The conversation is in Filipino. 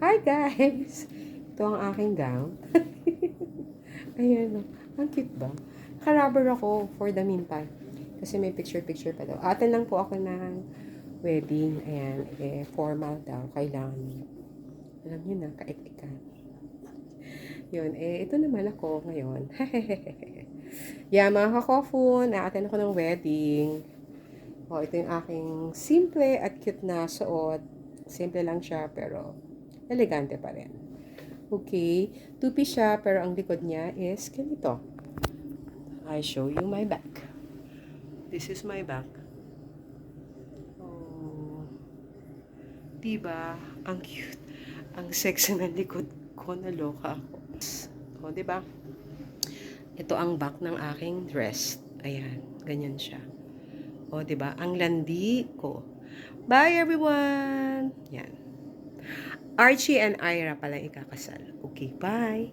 Hi guys! Ito ang aking gown. Ayan o. Ang cute ba? Nakarubber ako for the meantime. Kasi may picture-picture pa daw. Atin lang po ako ng wedding. Ayan. Formal daw. Kailangan. Alam nyo na, kaik-ikan. Yun. Ito naman ako ngayon. Yeah, mga kakofun. Atin ako ng wedding. Ito yung aking simple at cute na suot. Simple lang siya, pero elegante pa rin. Okay, two-piece siya, pero ang likod niya is ganito. I show you my back. This is my back. Oh, diba? Ang cute. Ang sexy ng likod ko. Naloka ako. Oh, diba? Ito ang back ng aking dress. Ayan, ganyan siya. Oh, diba? Ang landi ko. Bye, everyone! Yan. Archie and Ira pala ikakasal. Okay, bye!